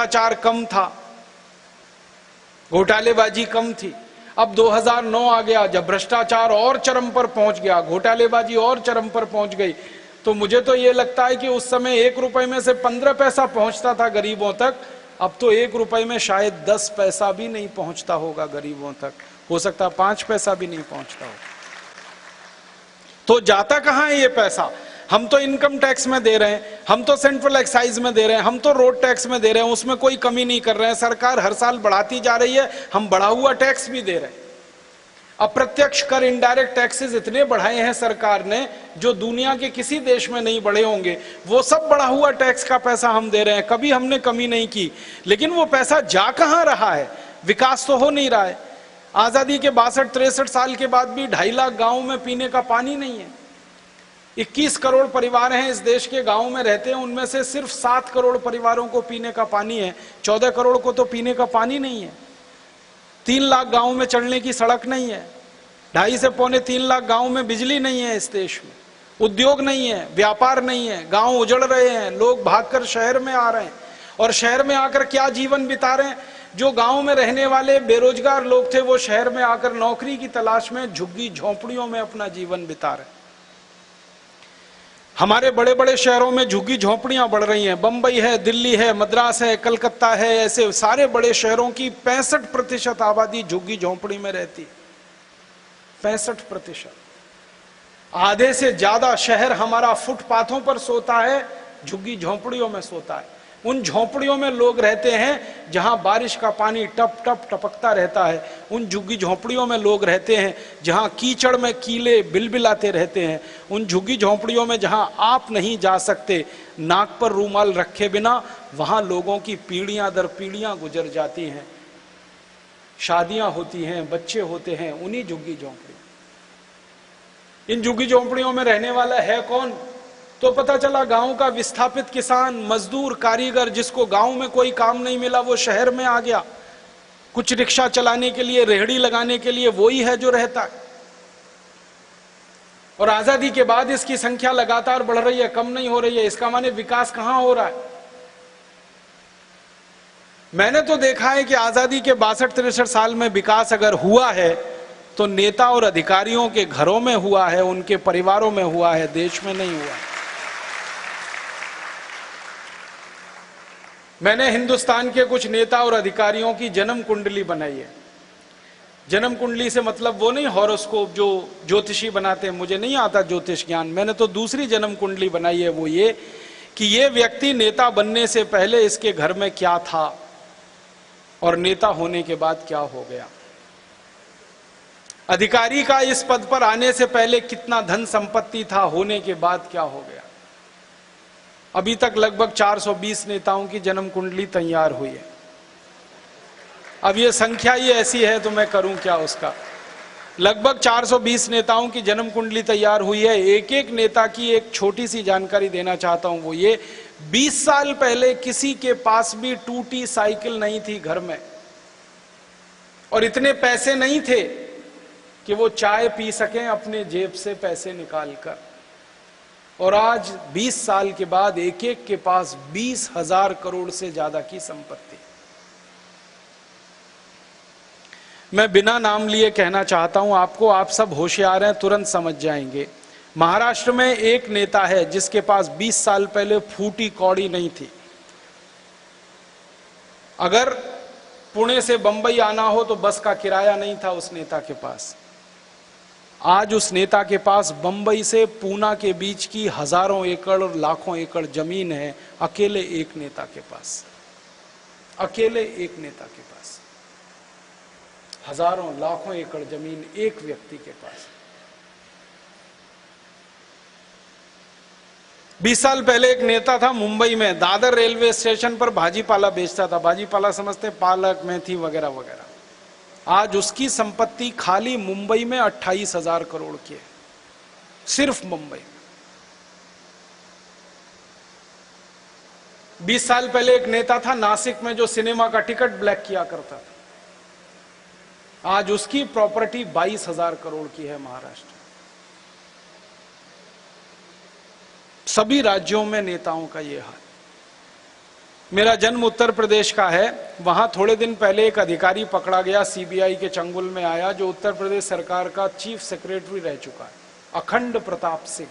भ्रष्टाचार कम था, घोटालेबाजी कम थी। अब 2009 आ गया, जब भ्रष्टाचार और चरम पर पहुंच गया, घोटालेबाजी और चरम पर पहुंच गई, तो मुझे तो यह लगता है कि उस समय 1 रुपए में से 15 पैसा पहुंचता था गरीबों तक, अब तो 1 रुपए में शायद 10 पैसा भी नहीं पहुंचता होगा गरीबों तक, हो सकता है 5 पैसा भी नहीं पहुंचता हो। तो जाता कहां है ये पैसा? हम तो इनकम टैक्स में दे रहे हैं, हम तो सेंट्रल एक्साइज में दे रहे हैं, हम तो रोड टैक्स में दे रहे हैं, उसमें कोई कमी नहीं कर रहे हैं। सरकार हर साल बढ़ाती जा रही है, हम बढ़ा हुआ टैक्स भी दे रहे हैं। अप्रत्यक्ष कर, इनडायरेक्ट टैक्सेस इतने बढ़ाए हैं सरकार ने जो दुनिया के किसी देश में नहीं बढ़े होंगे, वो सब बढ़ा हुआ टैक्स का पैसा हम दे रहे हैं, कभी हमने कमी नहीं की। लेकिन वो पैसा जा कहां रहा है? विकास तो हो नहीं रहा है। आजादी के 62-63 साल के बाद भी 2.5 लाख गांव में पीने का पानी नहीं है। 21 करोड़ परिवार हैं इस देश के, गांव में रहते हैं, उनमें से सिर्फ 7 करोड़ परिवारों को पीने का पानी है, 14 करोड़ को तो पीने का पानी नहीं है। 3 लाख गांव में चलने की सड़क नहीं है, 2.5 से पौने 3 लाख गांव में बिजली नहीं है इस देश में, उद्योग नहीं है, व्यापार नहीं है, गांव उजड़ रहे हैं, लोग भागकर शहर में आ रहे हैं, और शहर में आकर क्या जीवन बिता रहे हैं? जो गांव में रहने वाले बेरोजगार लोग थे, वो शहर में आकर नौकरी की तलाश में झुग्गी झोंपड़ियों में अपना जीवन बिता रहे हैं। हमारे बड़े बड़े शहरों में झुग्गी झोंपड़ियां बढ़ रही हैं, बंबई है, दिल्ली है, मद्रास है, कलकत्ता है, ऐसे सारे बड़े शहरों की 65% आबादी झुग्गी झोंपड़ी में रहती है। 65%, आधे से ज्यादा शहर हमारा फुटपाथों पर सोता है, झुग्गी झोंपड़ियों में सोता है। उन झोंपड़ियों में लोग रहते हैं जहां बारिश का पानी टप टप टपकता रहता है, उन झुग्गी झोंपड़ियों में लोग रहते हैं जहां कीचड़ में कीले बिलबिलाते रहते हैं, उन झुग्गी झोंपड़ियों में जहां आप नहीं जा सकते नाक पर रूमाल रखे बिना, वहां लोगों की पीढ़ियां दर पीढ़ियां गुजर जाती हैं, शादियां होती हैं, बच्चे होते हैं उन्हीं झुग्गी झोंपड़ियों। इन झुग्गी झोंपड़ियों में रहने वाला है कौन? तो पता चला गांव का विस्थापित किसान, मजदूर, कारीगर, जिसको गांव में कोई काम नहीं मिला वो शहर में आ गया, कुछ रिक्शा चलाने के लिए, रेहड़ी लगाने के लिए, वही है जो रहता है। और आजादी के बाद इसकी संख्या लगातार बढ़ रही है, कम नहीं हो रही है। इसका माने विकास कहां हो रहा है? मैंने तो देखा है कि आजादी के 62-63 साल में विकास अगर हुआ है तो नेता और अधिकारियों के घरों में हुआ है, उनके परिवारों में हुआ है, देश में नहीं हुआ। मैंने हिंदुस्तान के कुछ नेता और अधिकारियों की जन्म कुंडली बनाई है। जन्म कुंडली से मतलब वो नहीं हॉरोस्कोप जो ज्योतिषी बनाते हैं, मुझे नहीं आता ज्योतिष ज्ञान। मैंने तो दूसरी जन्म कुंडली बनाई है, वो ये कि ये व्यक्ति नेता बनने से पहले इसके घर में क्या था और नेता होने के बाद क्या हो गया। अधिकारी का इस पद पर आने से पहले कितना धन संपत्ति था, होने के बाद क्या हो गया। अभी तक लगभग 420 नेताओं की जन्म कुंडली तैयार हुई है। अब ये संख्या ही ऐसी है तो मैं करूं क्या उसका। लगभग 420 नेताओं की जन्म कुंडली तैयार हुई है। एक एक नेता की एक छोटी सी जानकारी देना चाहता हूं, वो ये 20 साल पहले किसी के पास भी टूटी साइकिल नहीं थी घर में, और इतने पैसे नहीं थे कि वो चाय पी सकें अपने जेब से पैसे निकालकर। और आज 20 साल के बाद एक एक के पास 20,000 करोड़ से ज्यादा की संपत्ति। मैं बिना नाम लिए कहना चाहता हूं आपको, आप सब होशियार हैं, तुरंत समझ जाएंगे। महाराष्ट्र में एक नेता है जिसके पास 20 साल पहले फूटी कौड़ी नहीं थी। अगर पुणे से बंबई आना हो तो बस का किराया नहीं था उस नेता के पास। आज उस नेता के पास बंबई से पूना के बीच की हजारों एकड़ और लाखों एकड़ जमीन है, अकेले एक नेता के पास। अकेले एक नेता के पास हजारों लाखों एकड़ जमीन एक व्यक्ति के पास। 20 साल पहले एक नेता था मुंबई में, दादर रेलवे स्टेशन पर भाजीपाला बेचता था। भाजीपाला समझते पालक, मेथी वगैरह वगैरह। आज उसकी संपत्ति खाली मुंबई में 28,000 करोड़ की है, सिर्फ मुंबई में। 20 साल पहले एक नेता था नासिक में जो सिनेमा का टिकट ब्लैक किया करता था। आज उसकी प्रॉपर्टी 22,000 करोड़ की है महाराष्ट्र। सभी राज्यों में नेताओं का यह हाल। मेरा जन्म उत्तर प्रदेश का है। वहां थोड़े दिन पहले एक अधिकारी पकड़ा गया, सीबीआई के चंगुल में आया, जो उत्तर प्रदेश सरकार का चीफ सेक्रेटरी रह चुका है, अखंड प्रताप सिंह।